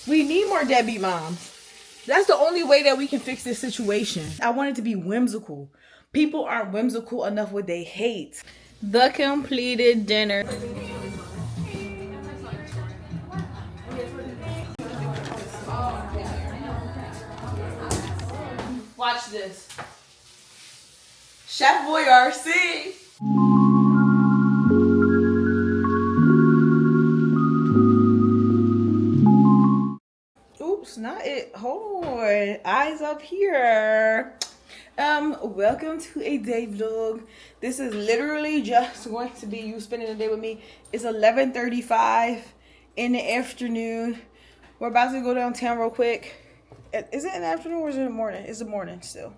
We need more deadbeat moms. That's the only way that we can fix this situation. I want it to be whimsical. People aren't whimsical enough with they hate. The completed dinner. Watch this. Chef Boyardee. Oops, not it. Hold on. Eyes up here. Welcome to a day vlog. This is literally just going to be you spending the day with me. It's 11:35 in the afternoon. We're about to go downtown real quick. Is it in the afternoon or is it in the morning? It's the morning still.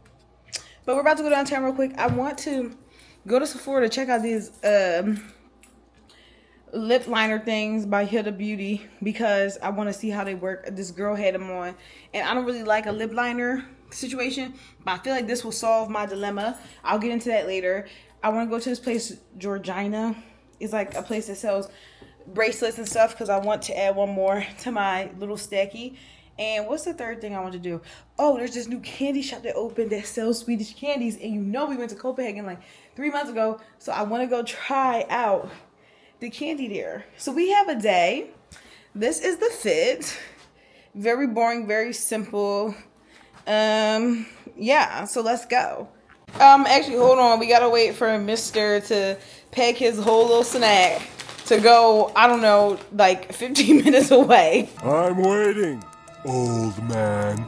But we're about to go downtown real quick. I want to go to Sephora to check out these lip liner things by Huda Beauty because I want to see how they work. This girl had them on and I don't really like a lip liner situation, but I feel like this will solve my dilemma. I'll get into that later. I want to go to this place, Georgina. It's like a place that sells bracelets and stuff because I want to add one more to my little stacky. And what's the third thing I want to do? Oh, there's this new candy shop that opened that sells Swedish candies. And you know we went to Copenhagen like 3 months ago. So I want to go try out the candy there. So we have a day. This is the fit. Very boring, very simple. Yeah, so let's go. Actually, hold on. We got to wait for Mr. to pack his whole little snack to go, I don't know, like 15 minutes away. I'm waiting. Old man.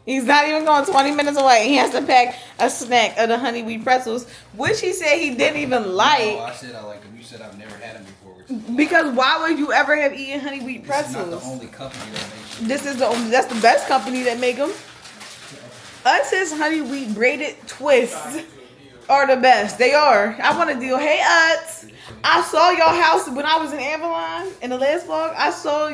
He's not even going 20 minutes away. He has to pack a snack of the honey wheat pretzels, which he said he didn't even like. No, I said I like them. You said I've never had them before. Because why would you ever have eaten honey wheat pretzels? This is not the only company that makes them. This is that's the best company that make them. Utz honey wheat braided twists are the best. They are. I want to deal. Hey Utz, I saw your house when I was in Avalon in the last vlog. I saw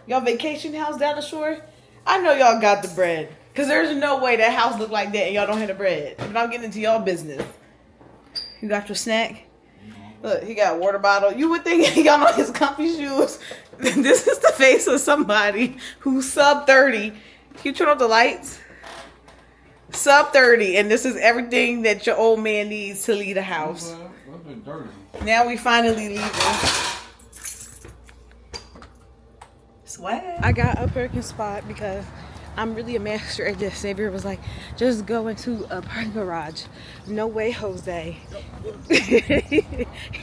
your vacation house down the shore. I know y'all got the bread. Because there's no way that house look like that and y'all don't have the bread. But I'm getting into y'all business. You got your snack? Look, he got a water bottle. You would think y'all know his comfy shoes. This is the face of somebody who's sub 30. Can you turn off the lights? Sub 30. And this is everything that your old man needs to leave the house. Now we finally leaving. Swag. I got a parking spot because I'm really a master at this. Xavier was like, just go into a parking garage. No way, Jose. He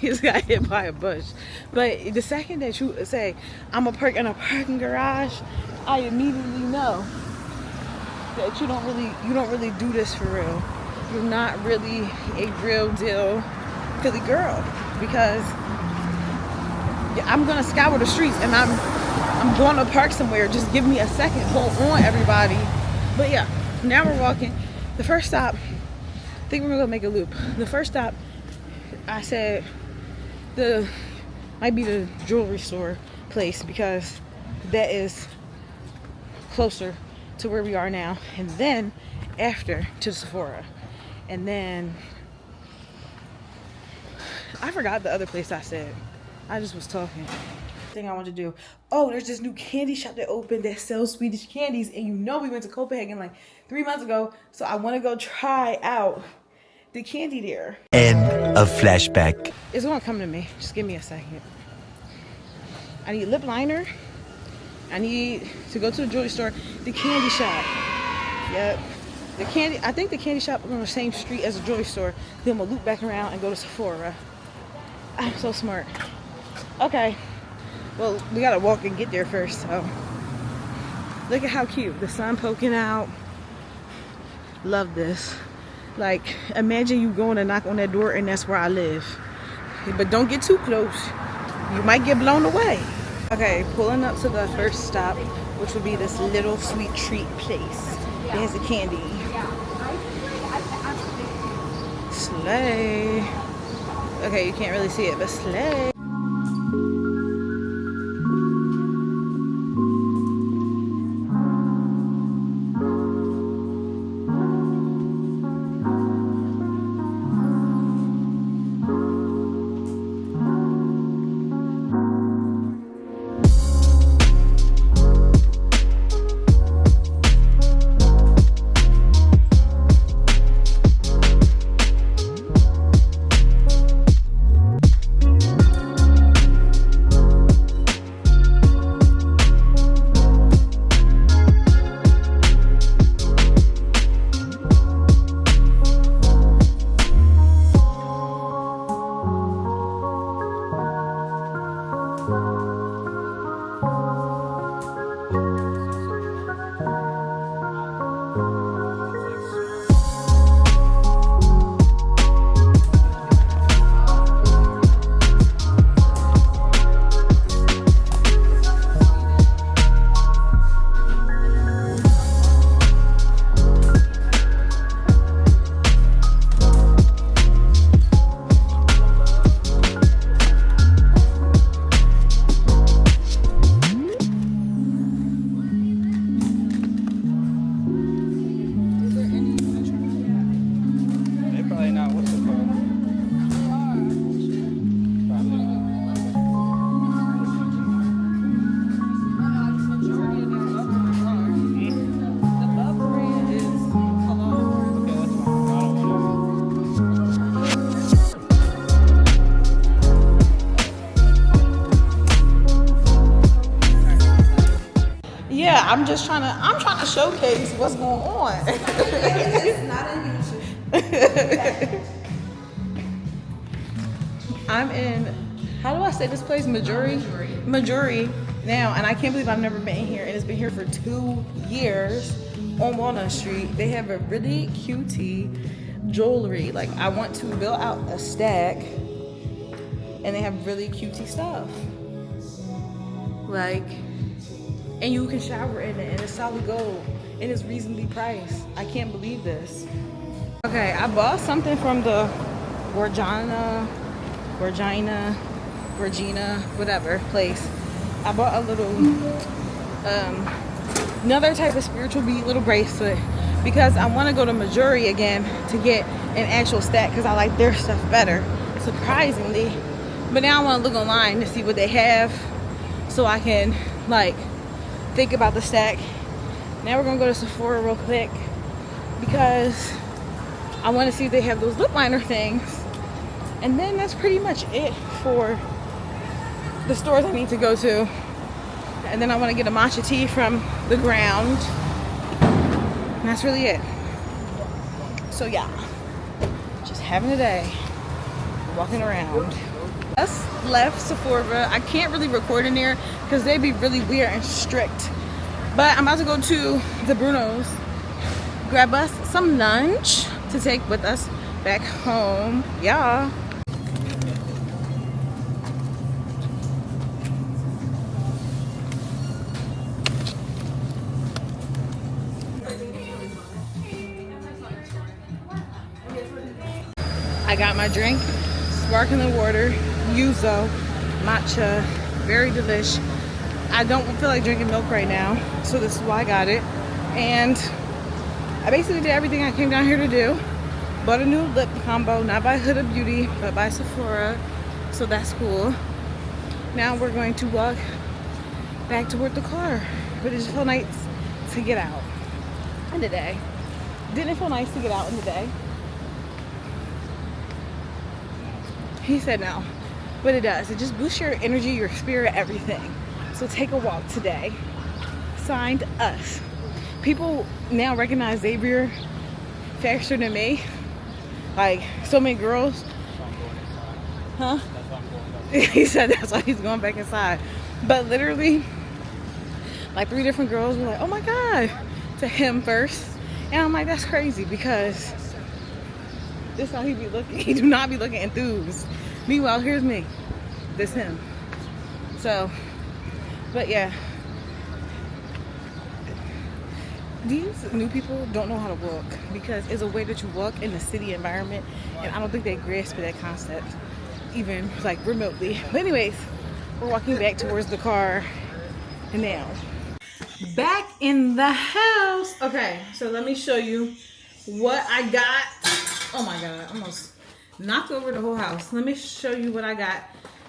just got hit by a bush. But the second that you say, I'm a park in a parking garage, I immediately know that you don't really do this for real. You're not really a real deal Philly girl because I'm gonna scour the streets and I'm going to park somewhere. Just give me a second. Hold on, everybody. But yeah, now we're walking. The first stop, I think we're gonna make a loop. The first stop, I said, might be the jewelry store place because that is closer to where we are now. And then after to Sephora. And then I forgot the other place I said. I just was talking. Thing I want to do. Oh, there's this new candy shop that opened that sells Swedish candies. And you know we went to Copenhagen like 3 months ago. So I want to go try out the candy there. End of flashback. It's going to come to me. Just give me a second. I need lip liner. I need to go to the jewelry store. The candy shop. Yep. I think the candy shop is on the same street as the jewelry store. Then we'll loop back around and go to Sephora. I'm so smart. Okay. Well, we gotta walk and get there first, so. Look at how cute. The sun poking out. Love this. Like, imagine you going to knock on that door and that's where I live. But don't get too close. You might get blown away. Okay, pulling up to the first stop, which would be this Lil Sweet Treat place. It has the candy. Slay. Okay, you can't really see it, but slay. Yeah, I'm trying to showcase what's going on. It's not unusual. I'm in, how do I say this place? Mejuri? Mejuri now, and I can't believe I've never been here, and it's been here for 2 years on Walnut Street. They have a really cutie jewelry. Like, I want to build out a stack, and they have really cutie stuff. Like, and you can shower in it, and it's solid gold, and it's reasonably priced. I can't believe this. Okay, I bought something from the Regina, whatever place. I bought a little, another type of spiritual bead little bracelet because I want to go to Mejuri again to get an actual stack because I like their stuff better, surprisingly. But now I want to look online to see what they have so I can like think about the stack. Now we're gonna go to Sephora real quick because I want to see if they have those lip liner things. And then that's pretty much it for the stores I need to go to. And then I want to get a matcha tea from the ground. And that's really it. So yeah, just having a day, walking around. Us left Sephora. I can't really record in there because they'd be really weird and strict. But I'm about to go to the Bruno's, grab us some lunch to take with us back home. Yeah. I got my drink, sparkling water, yuzu, matcha, very delish. I don't feel like drinking milk right now, so this is why I got it. And I basically did everything I came down here to do. Bought a new lip combo, not by Huda Beauty, but by Sephora, so that's cool. Now we're going to walk back toward the car, but it just felt nice to get out in the day. Didn't it feel nice to get out in the day? He said no, but it does. It just boosts your energy, your spirit, everything. So take a walk today. Signed, us. People now recognize Xavier faster than me. Like, so many girls. Huh? He said that's why he's going back inside. But literally, like 3 different girls were like, oh my God, to him first. And I'm like, that's crazy because this is how he be looking. He do not be looking enthused. Meanwhile, here's me. This him. So, but yeah. These new people don't know how to walk because it's a way that you walk in the city environment, and I don't think they grasp that concept even like remotely. But anyways, we're walking back towards the car and now back in the house. Okay, so let me show you what I got. Oh my God, I almost knocked over the whole house. Let me show you what I got.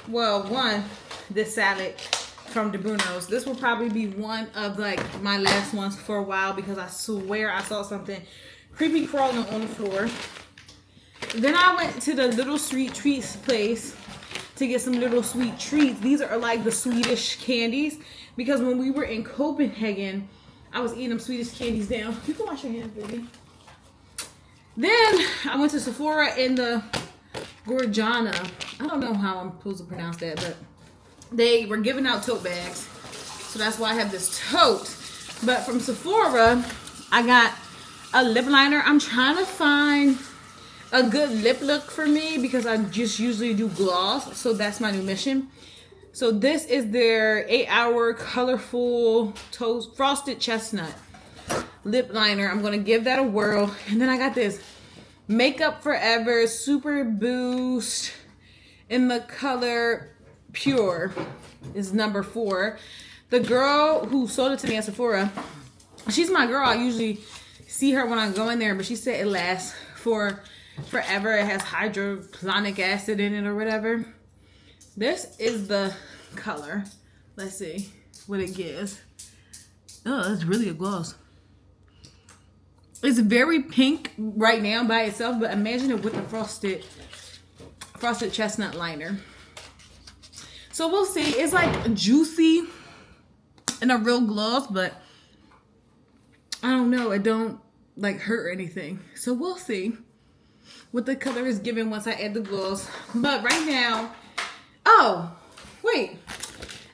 Well, one, this salad from the Bruno's. This will probably be one of like my last ones for a while because I swear I saw something creepy crawling on the floor. Then I went to the Lil Sweet Treats place to get some Lil Sweet Treats. These are like the Swedish candies because when we were in Copenhagen, I was eating them Swedish candies down. You can wash your hands, baby. Then I went to Sephora in the Gorjana. I don't know how I'm supposed to pronounce that, but they were giving out tote bags. So that's why I have this tote. But from Sephora, I got a lip liner. I'm trying to find a good lip look for me because I just usually do gloss. So that's my new mission. So this is their 8-hour colorful toast frosted chestnut lip liner. I'm going to give that a whirl. And then I got this Makeup Forever Super Boost in the color Pure is number 4. The girl who sold it to me at Sephora, she's my girl. I usually see her when I go in there, but she said it lasts for forever. It has hydrochloric acid in it or whatever. This is the color. Let's see what it gives. Oh, it's really a gloss. It's very pink right now by itself, but imagine it with the frosted chestnut liner. So we'll see. It's like juicy. and a real gloss, but I don't know. It don't like hurt or anything. So we'll see what the color is given once I add the gloss. But right now, oh, wait.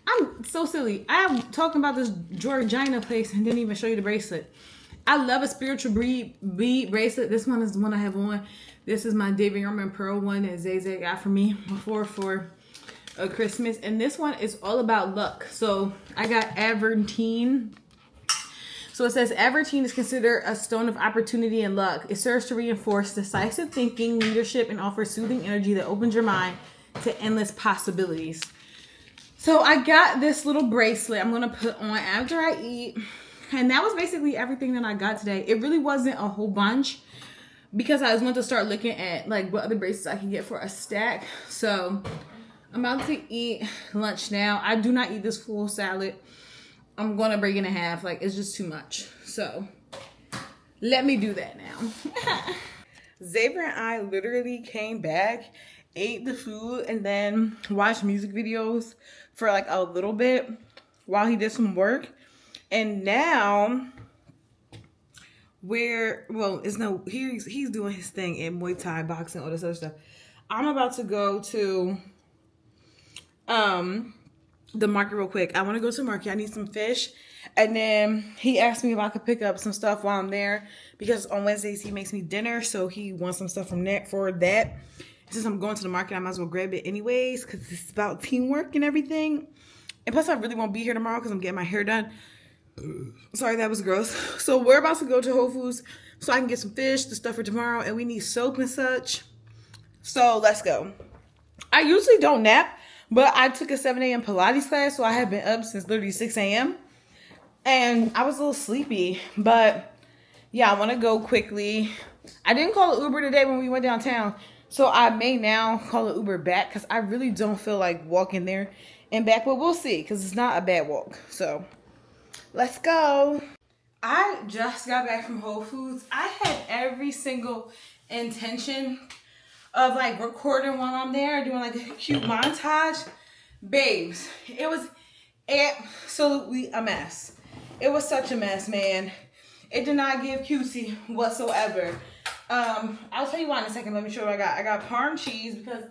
I'm so silly. I'm talking about this Georgina place and didn't even show you the bracelet. I love a spiritual bead bracelet. This one is the one I have on. This is my David Yurman Pearl one that Zay got for me before for Christmas. And this one is all about luck. So I got Avertine. So it says Avertine is considered a stone of opportunity and luck. It serves to reinforce decisive thinking, leadership, and offers soothing energy that opens your mind to endless possibilities. So I got this little bracelet I'm going to put on after I eat. And that was basically everything that I got today. It really wasn't a whole bunch because I was going to start looking at like what other bracelets I can get for a stack. So I'm about to eat lunch now. I do not eat this full salad. I'm going to break it in half. Like, it's just too much. So, let me do that now. Xavier and I literally came back, ate the food, and then watched music videos for like a little bit while he did some work. And now, he's doing his thing in Muay Thai, boxing, all this other stuff. I'm about to go to, the market real quick. I want to go to the market. I need some fish. And then he asked me if I could pick up some stuff while I'm there because on Wednesdays he makes me dinner, so he wants some stuff from there for that. Since I'm going to the market, I might as well grab it anyways because it's about teamwork and everything. And plus I really won't be here tomorrow because I'm getting my hair done. Sorry, that was gross. So we're about to go to Whole Foods so I can get some fish, the stuff for tomorrow, and we need soap and such. So let's go. I usually don't nap, but I took a 7 a.m. Pilates class, so I have been up since literally 6 a.m. And I was a little sleepy, but yeah, I want to go quickly. I didn't call an Uber today when we went downtown, so I may now call an Uber back because I really don't feel like walking there and back, but we'll see because it's not a bad walk. So let's go. I just got back from Whole Foods. I had every single intention of like recording while I'm there, doing like a cute montage. Babes, it was absolutely a mess. It was such a mess, man. It did not give cutesy whatsoever. I'll tell you why in a second. Let me show you what I got. I got Parm cheese because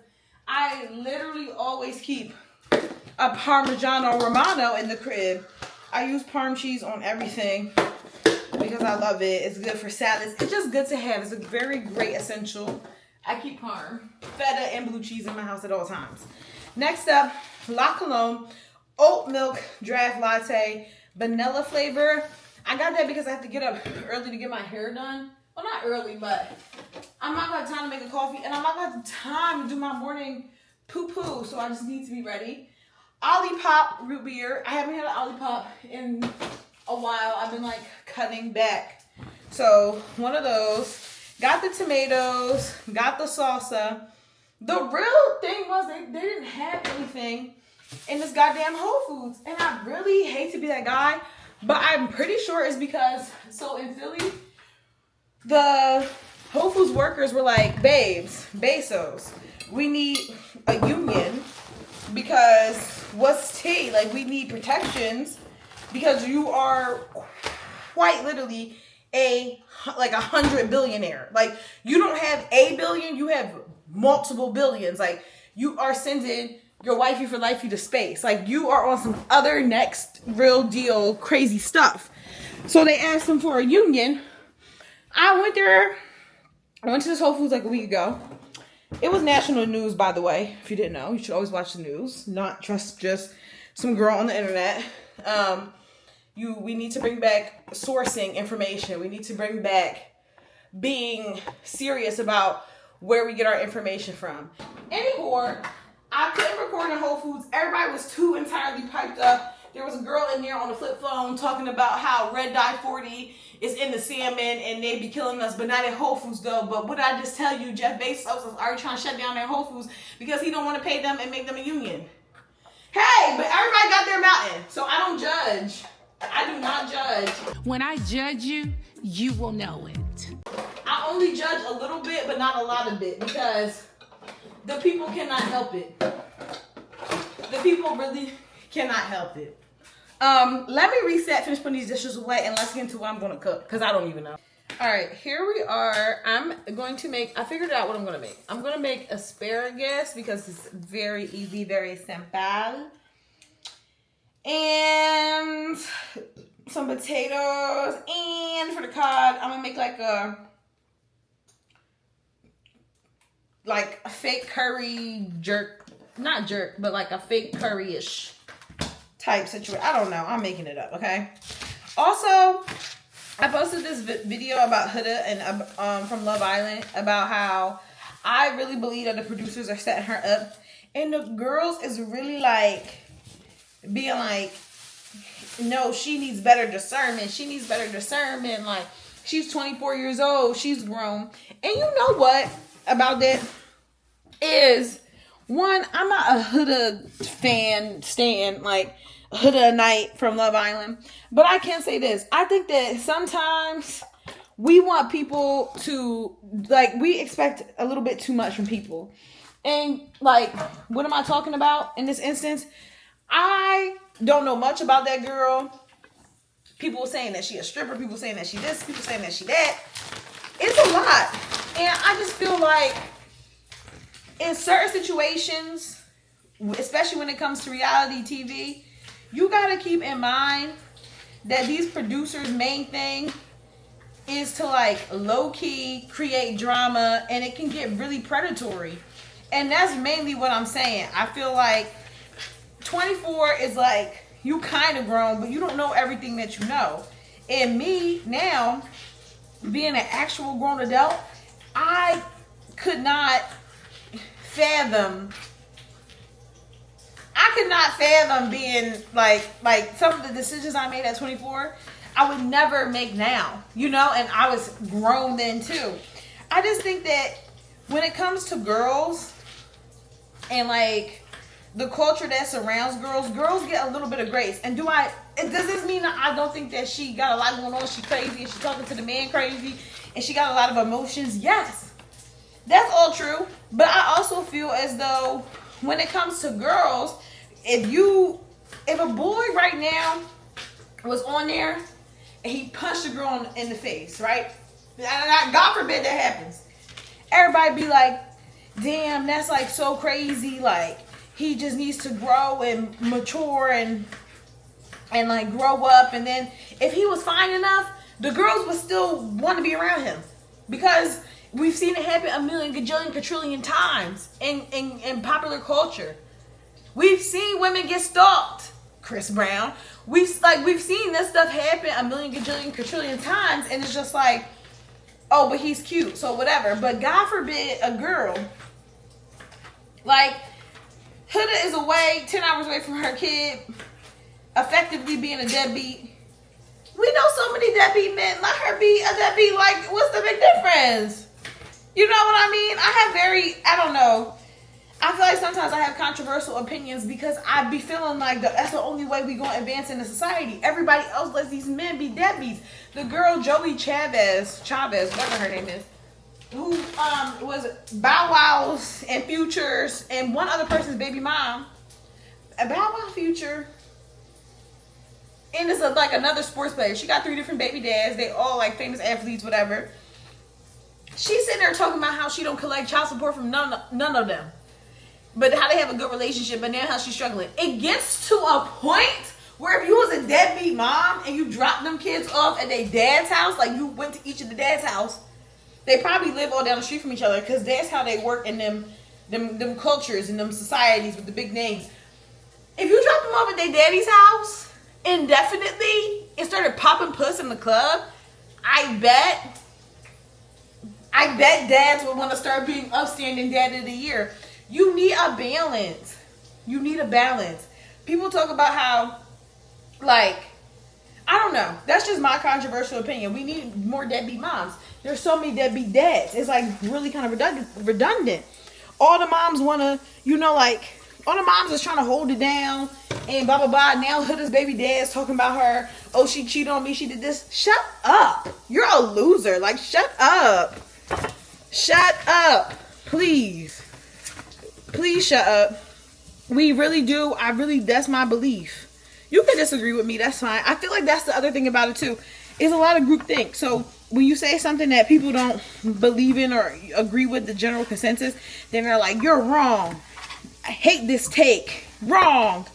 I literally always keep a Parmigiano Romano in the crib. I use Parm cheese on everything because I love it. It's good for salads. It's just good to have. It's a very great essential. I keep Parm, feta, and blue cheese in my house at all times. Next up, La Colombe oat milk draft latte, vanilla flavor. I got that because I have to get up early to get my hair done. Well, not early, but I'm not going to have time to make a coffee, and I'm not going to have time to do my morning poo-poo, so I just need to be ready. Olipop root beer. I haven't had an Olipop in a while. I've been like cutting back. So one of those. Got the tomatoes. Got the salsa. The real thing was they didn't have anything in this goddamn Whole Foods. And I really hate to be that guy, but I'm pretty sure it's because, so in Philly, the Whole Foods workers were like, babes, Bezos, we need a union because what's tea? Like, we need protections because you are quite literally a 100 billionaire. Like, you don't have a billion, you have multiple billions. Like, you are sending your wifey for lifey to space. Like, you are on some other next real deal crazy stuff. So they asked him for a union. I went there. I went to this Whole Foods like a week ago. It was national news, by the way. If you didn't know, you should always watch the news, not trust just some girl on the internet. We need to bring back sourcing information. We need to bring back being serious about where we get our information from. Anymore, I couldn't record in Whole Foods. Everybody was too entirely piped up. There was a girl in there on the flip phone talking about how red dye 40 is in the salmon and they be killing us, but not at Whole Foods though. But what I just tell you, Jeff Bezos is already trying to shut down their Whole Foods because he don't want to pay them and make them a union. Hey, but everybody got their mountain, so I don't judge. I do not judge. When I judge you, you will know it. I only judge a little bit, but not a lot of it, because the people cannot help it. The people really cannot help it. Let me reset, finish putting these dishes away, and let's get into what I'm gonna cook, because I don't even know. All right, here we are. I'm going to make, I figured out what I'm gonna make. I'm gonna make asparagus because it's very easy, very simple. And some potatoes, and for the cod, I'm gonna make like a fake curry jerk, not jerk, but like a fake curry-ish type situation. I don't know. I'm making it up, okay? Also, I posted this video about Huda and from Love Island about how I really believe that the producers are setting her up, and the girls is really like being like, no, she needs better discernment. She needs better discernment. Like, she's 24 years old. She's grown. And you know what about that is, one, I'm not a Huda fan, like Huda Knight from Love Island. But I can say this. I think that sometimes we want people to, like, we expect a little bit too much from people. And, like, what am I talking about in this instance? I don't know much about that girl. People saying that she a stripper. People saying that she this. People saying that she that. It's a lot. And I just feel like in certain situations, especially when it comes to reality TV, you got to keep in mind that these producers' main thing is to, like, low-key create drama, and it can get really predatory. And that's mainly what I'm saying. I feel like 24 is like, you kind of grown, but you don't know everything that you know. And me, now, being an actual grown adult, I could not fathom being like some of the decisions I made at 24, I would never make now, you know, and I was grown then too. I just think that when it comes to girls and like the culture that surrounds girls get a little bit of grace. And does this mean that I don't think that she got a lot going on? She crazy and she talking to the man crazy and she got a lot of emotions? Yes, that's all true. But I also feel as though when it comes to girls, if a boy right now was on there and he punched a girl in the face, right? God forbid that happens. Everybody be like, damn, that's like so crazy. Like, he just needs to grow and mature and like grow up. And then if he was fine enough, the girls would still want to be around him, because we've seen it happen a million, gajillion, quadrillion times in popular culture. We've seen women get stalked. Chris Brown. We've seen this stuff happen a million, gajillion, quadrillion times, and it's just like, oh, but he's cute, so whatever. But God forbid a girl, like, Huda is away, 10 hours away from her kid, effectively being a deadbeat. We know so many deadbeat men. Let her be a deadbeat. Like, what's the big difference? You know what I mean? I don't know. I feel like sometimes I have controversial opinions because I be feeling like that's the only way we gonna advance in the society. Everybody else lets these men be deadbeats. The girl Joey Chavez, whatever her name is, who was Bow Wow's and Future's and one other person's baby mom. A Bow Wow, Future, and it's like another sports player. She got 3 different baby dads. They all like famous athletes, whatever. She's sitting there talking about how she don't collect child support from none of them, but how they have a good relationship, but now how she's struggling. It gets to a point where if you was a deadbeat mom and you dropped them kids off at their dad's house, like you went to each of the dad's house, they probably live all down the street from each other, because that's how they work in them cultures and them societies with the big names. If you dropped them off at their daddy's house indefinitely and started popping puss in the club, I bet dads would want to start being upstanding dad of the year. You need a balance. You need a balance. People talk about how, like, I don't know. That's just my controversial opinion. We need more deadbeat moms. There's so many deadbeat dads. It's like really kind of redundant. All the moms want to, all the moms is trying to hold it down and blah, blah, blah. Now Huda's baby dad's talking about her. Oh, she cheated on me. She did this. Shut up. You're a loser. Like, shut up. Shut up. Please. Please shut up. We really do. That's my belief. You can disagree with me, that's fine. I feel like that's the other thing about it too. Is a lot of group think. So when you say something that people don't believe in or agree with the general consensus, then they're like, you're wrong. I hate this take. Wrong.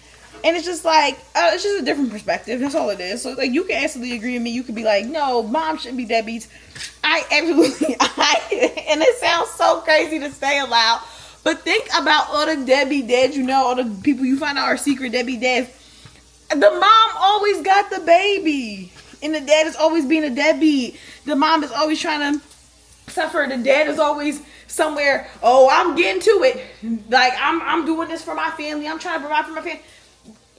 And it's just like, it's just a different perspective. That's all it is. So like, you can absolutely agree with me. You could be like, no, mom shouldn't be deadbeats. I absolutely, and it sounds so crazy to say aloud, but think about all the deadbeat dads, you know, all the people you find out are secret deadbeat dads. The mom always got the baby, and the dad is always being a deadbeat. The mom is always trying to suffer. The dad is always somewhere. Oh, I'm getting to it. Like I'm doing this for my family. I'm trying to provide for my family.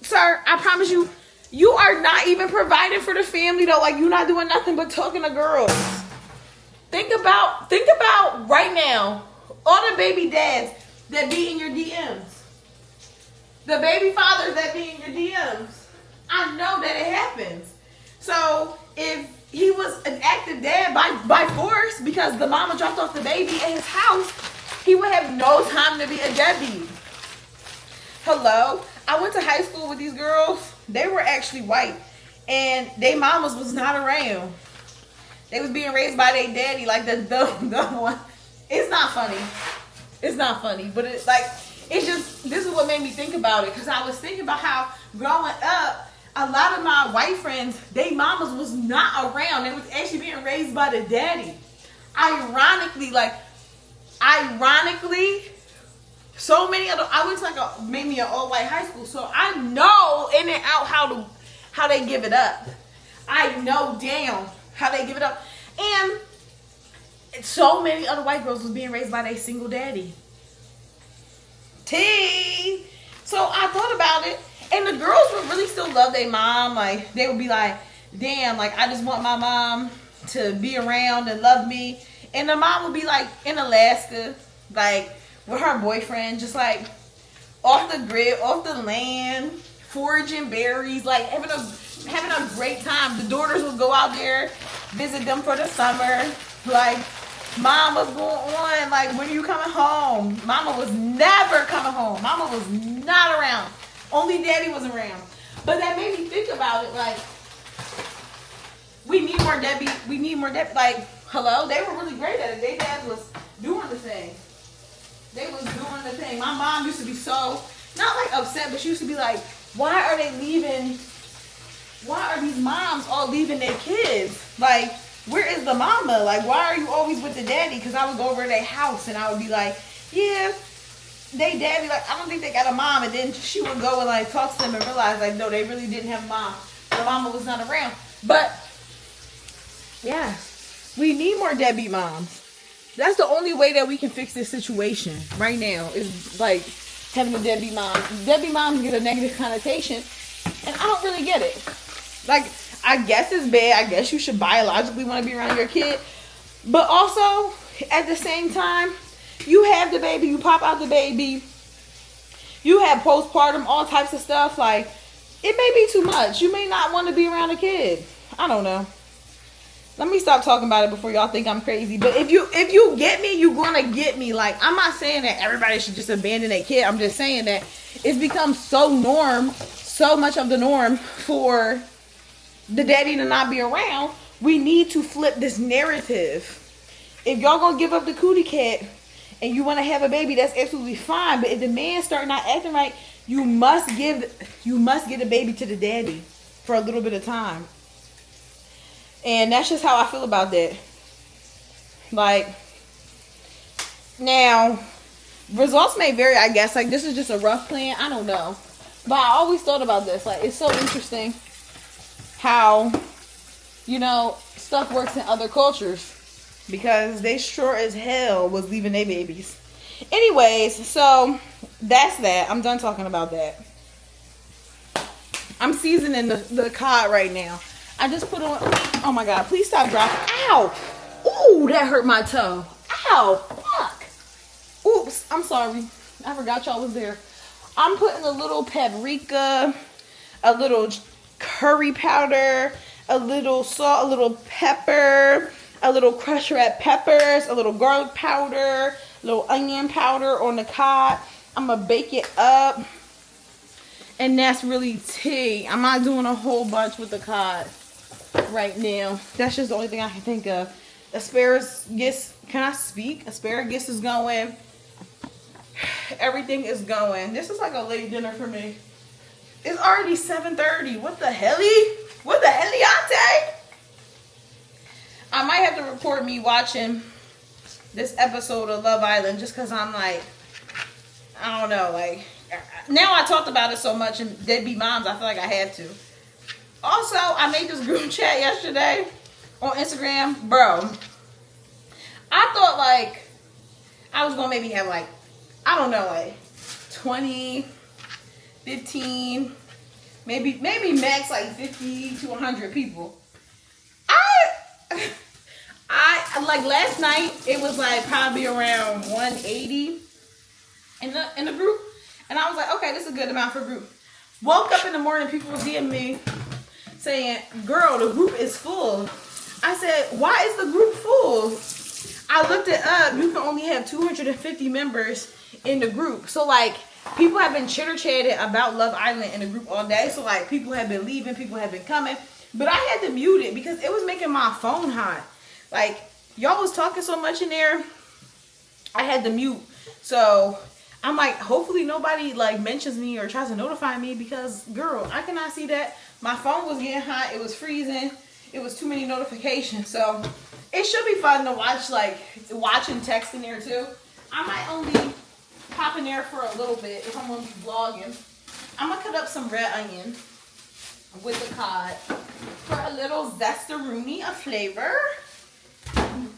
Sir, I promise you, you are not even providing for the family though. Like, you're not doing nothing but talking to girls. Think about right now, all the baby dads that be in your DMs. The baby fathers that be in your DMs. I know that it happens. So if he was an active dad by force because the mama dropped off the baby at his house, he would have no time to be a deadbeat. Hello? I went to high school with these girls. They were actually white. And their mamas was not around. They was being raised by their daddy, like the one. It's not funny. It's not funny. But it's like, it's just, this is what made me think about it. Because I was thinking about how growing up, a lot of my white friends, their mamas was not around. They was actually being raised by the daddy. Ironically, so many other, I went to like maybe an all-white high school, so I know in and out how they give it up. I know damn how they give it up. And so many other white girls was being raised by their single daddy. T. So I thought about it, and the girls would really still love their mom. Like, they would be like, damn, like, I just want my mom to be around and love me. And the mom would be like in Alaska, like, with her boyfriend, just like off the grid, off the land, foraging berries, like having a great time. The daughters would go out there, visit them for the summer. Like, mom, what's going on? Like, when are you coming home? Mama was never coming home. Mama was not around. Only daddy was around. But that made me think about it. Like, we need more deadbeat. We need more deadbeat. Like, hello, they were really great at it. Their dads was doing the thing. They was doing the thing. My mom used to be so, not like upset, but she used to be like, why are they leaving? Why are these moms all leaving their kids? Like, where is the mama? Like, why are you always with the daddy? Because I would go over to their house and I would be like, yeah, they daddy, like, I don't think they got a mom. And then she would go and like talk to them and realize like, no, they really didn't have a mom. The mama was not around. But yeah, we need more deadbeat moms. That's the only way that we can fix this situation right now is like having a deadbeat mom. Deadbeat moms get a negative connotation, and I don't really get it. Like, I guess it's bad. I guess you should biologically want to be around your kid. But also, at the same time, you have the baby, you pop out the baby, you have postpartum, all types of stuff. Like, it may be too much. You may not want to be around a kid. I don't know. Let me stop talking about it before y'all think I'm crazy. But if you get me, you're gonna get me. Like, I'm not saying that everybody should just abandon their kid. I'm just saying that it's become so much of the norm for the daddy to not be around. We need to flip this narrative. If y'all gonna give up the cootie cat and you want to have a baby, that's absolutely fine. But if the man start not acting right, you must get a baby to the daddy for a little bit of time. And that's just how I feel about that. Like, now, results may vary, I guess. Like, this is just a rough plan. I don't know. But I always thought about this. Like, it's so interesting how, you know, stuff works in other cultures. Because they sure as hell was leaving their babies. Anyways, so that's that. I'm done talking about that. I'm seasoning the cod right now. I just put on, oh my God, please stop dropping. Ow. Ooh, that hurt my toe. Ow, fuck. Oops, I'm sorry. I forgot y'all was there. I'm putting a little paprika, a little curry powder, a little salt, a little pepper, a little crushed red peppers, a little garlic powder, a little onion powder on the cod. I'm going to bake it up. And that's really tea. I'm not doing a whole bunch with the cod right now. That's just the only thing I can think of. Asparagus, can I speak? Asparagus is going. Everything is going. This is like a late dinner for me. It's already 7:30. What the helly? What the heliante? I might have to report me watching this episode of Love Island just because I'm like, I don't know, like, now I talked about it so much and Deadbeat Moms, I feel like I have to. Also, I made this group chat yesterday on Instagram. Bro, I thought like I was going to maybe have like, I don't know, like 20, 15, maybe max like 50 to 100 people. I like last night it was like probably around 180 in the group, and I was like, okay, this is a good amount for a group. Woke up in the morning, people were DMing me saying, girl, the group is full. I said, why is the group full? I looked it up. You can only have 250 members in the group. So like people have been chitter-chatting about Love Island in the group all day. So like people have been leaving, people have been coming. But I had to mute it because it was making my phone hot. Like, y'all was talking so much in there, I had to mute. So I'm like, hopefully nobody like mentions me or tries to notify me because, girl, I cannot see that. My phone was getting hot. It was freezing. It was too many notifications. So it should be fun to watch, like, watch and text in there too. I might only pop in there for a little bit if I'm going to be vlogging. I'm going to cut up some red onion with the cod for a little zestaroonie of flavor.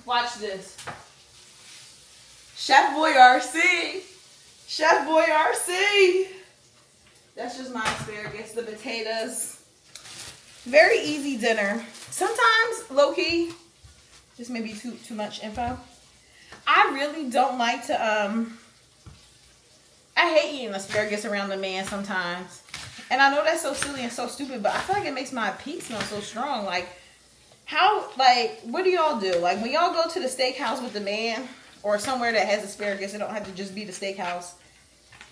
Watch this. Chef Boyardee. Chef Boyardee. That's just my asparagus, the potatoes. Very easy dinner. Sometimes, low-key, this may be too much info. I really don't like to, I hate eating asparagus around the man sometimes. And I know that's so silly and so stupid, but I feel like it makes my pee smell so strong. Like, how, like, what do y'all do? Like, when y'all go to the steakhouse with the man or somewhere that has asparagus, it don't have to just be the steakhouse.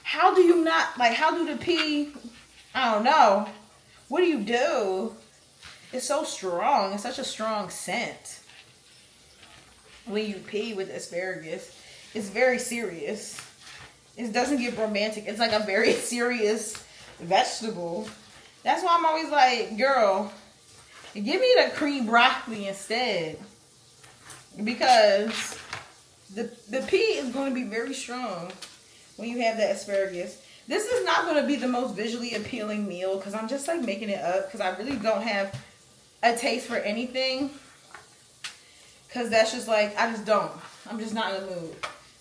How do you not, like, how do the pee, I don't know. What do you do? It's so strong. It's such a strong scent when you pee with asparagus. It's very serious. It doesn't get romantic. It's like a very serious vegetable. That's why I'm always like, girl, give me the cream broccoli instead, because the pea is going to be very strong when you have that asparagus. This is not going to be the most visually appealing meal because I'm just like making it up because I really don't have a taste for anything, because that's just like, I just don't. I'm just not in the mood.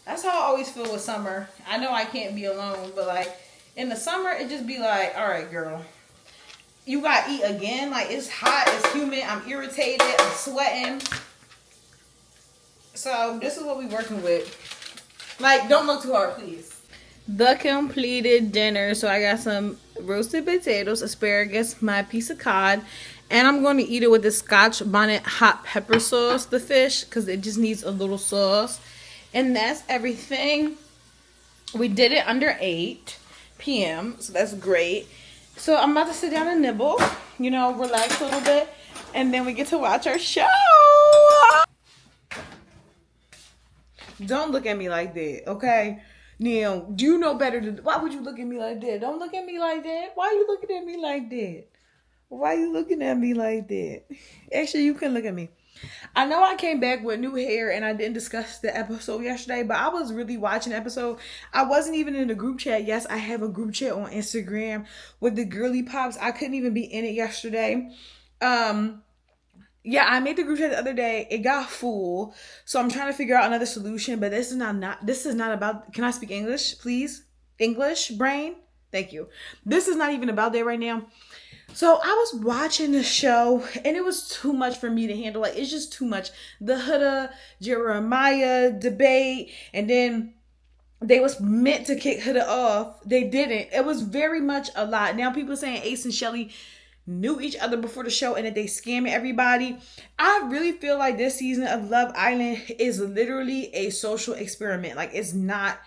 That's how I always feel with summer. I know I can't be alone, but like in the summer, it just be like, all right, girl, you gotta eat again. Like, it's hot, it's humid, I'm irritated, I'm sweating. So this is what we working with. Like, don't look too hard, please. The completed dinner. So I got some roasted potatoes, asparagus, my piece of cod, and I'm going to eat it with the Scotch bonnet hot pepper sauce, the fish, because it just needs a little sauce. And that's everything. We did it under 8 p.m. So that's great. So I'm about to sit down and nibble, you know, relax a little bit, and then we get to watch our show. Don't look at me like that, okay? Now, do you know better than, why would you look at me like that? Don't look at me like that. Why are you looking at me like that? Why are you looking at me like that? Actually, you can look at me. I know I came back with new hair and I didn't discuss the episode yesterday, but I was really watching the episode. I wasn't even in the group chat. Yes, I have a group chat on Instagram with the girly pops. I couldn't even be in it yesterday. Yeah, I made the group chat the other day. It got full. So I'm trying to figure out another solution, but this is not about, can I speak English, please? English, brain? Thank you. This is not even about that right now. So I was watching the show and it was too much for me to handle. Like, it's just too much. The Huda Jeremiah debate, and then they was meant to kick Huda off. They didn't. It was very much a lot. Now people saying Ace and Shelly knew each other before the show and that they scamming everybody. I really feel like this season of Love Island is literally a social experiment. Like, it's not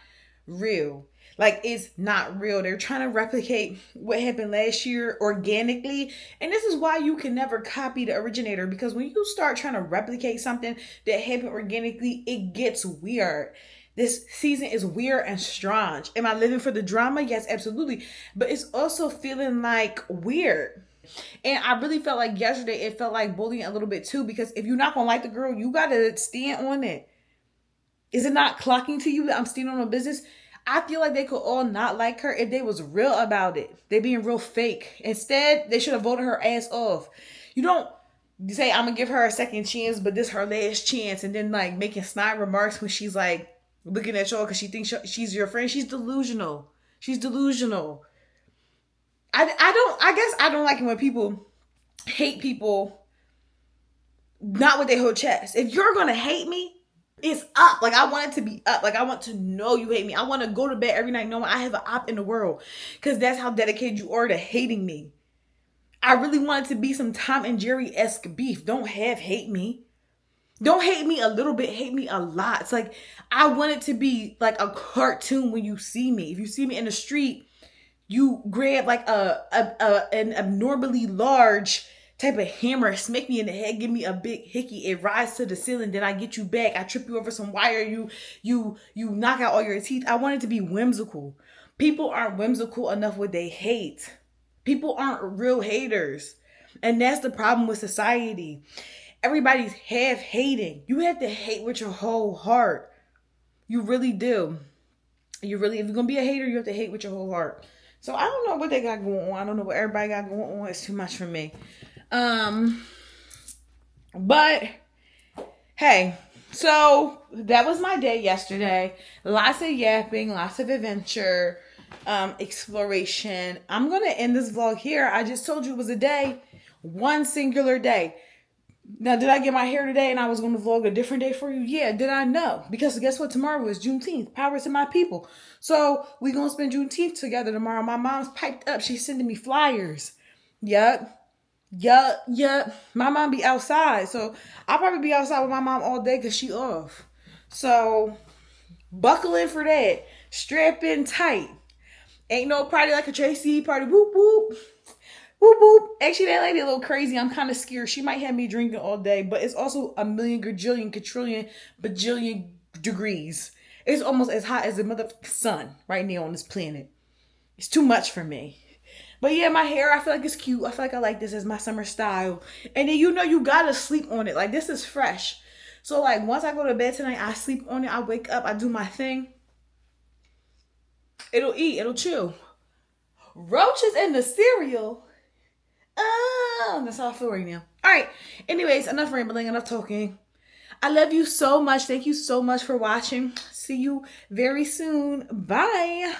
real. Like, it's not real. They're trying to replicate what happened last year organically. And this is why you can never copy the originator, because when you start trying to replicate something that happened organically, it gets weird. This season is weird and strange. Am I living for the drama? Yes, absolutely. But it's also feeling like weird. And I really felt like yesterday, it felt like bullying a little bit too, because if you're not going to like the girl, you got to stand on it. Is it not clocking to you that I'm standing on a business? I feel like they could all not like her if they was real about it. They being real fake. Instead, they should have voted her ass off. You don't say, I'm going to give her a second chance, but this her last chance. And then like making snide remarks when she's like looking at y'all because she thinks she's your friend. She's delusional. She's delusional. I guess I don't like it when people hate people not with their whole chest. If you're going to hate me, it's up. Like, I want it to be up. Like, I want to know you hate me. I want to go to bed every night knowing I have an op in the world, because that's how dedicated you are to hating me. I really want it to be some Tom and Jerry-esque beef. Don't hate me. Don't hate me a little bit. Hate me a lot. It's like, I want it to be like a cartoon when you see me. If you see me in the street, you grab like an abnormally large type of hammer, smack me in the head, give me a big hickey, it rises to the ceiling, then I get you back, I trip you over some wire, you knock out all your teeth. I want it to be whimsical. People aren't whimsical enough with they hate. People aren't real haters. And that's the problem with society. Everybody's half hating. You have to hate with your whole heart. You really do. You really, if you're gonna be a hater, you have to hate with your whole heart. So I don't know what they got going on. I don't know what everybody got going on. It's too much for me. But hey, so that was my day yesterday. Lots of yapping, lots of adventure, exploration. I'm going to end this vlog here. I just told you it was a day, one singular day. Now, did I get my hair today and I was going to vlog a different day for you? Yeah, did I know? Because guess what? Tomorrow is Juneteenth. Power to my people. So we going to spend Juneteenth together tomorrow. My mom's piped up. She's sending me flyers. Yup. My mom be outside. So I'll probably be outside with my mom all day because she off. So buckle in for that. Strap in tight. Ain't no party like a Tracy party. Whoop, whoop. Whoop, whoop. Actually, that lady a little crazy. I'm kind of scared. She might have me drinking all day. But it's also a million, gajillion, quadrillion, bajillion degrees. It's almost as hot as the motherfucking sun right now on this planet. It's too much for me. But yeah, my hair, I feel like it's cute. I feel like I like this as my summer style. And then you know you gotta sleep on it. Like, this is fresh. So like, once I go to bed tonight, I sleep on it. I wake up, I do my thing. It'll eat, it'll chew. Roaches in the cereal. Oh, that's how I feel right now. All right. Anyways, enough rambling, enough talking. I love you so much. Thank you so much for watching. See you very soon. Bye.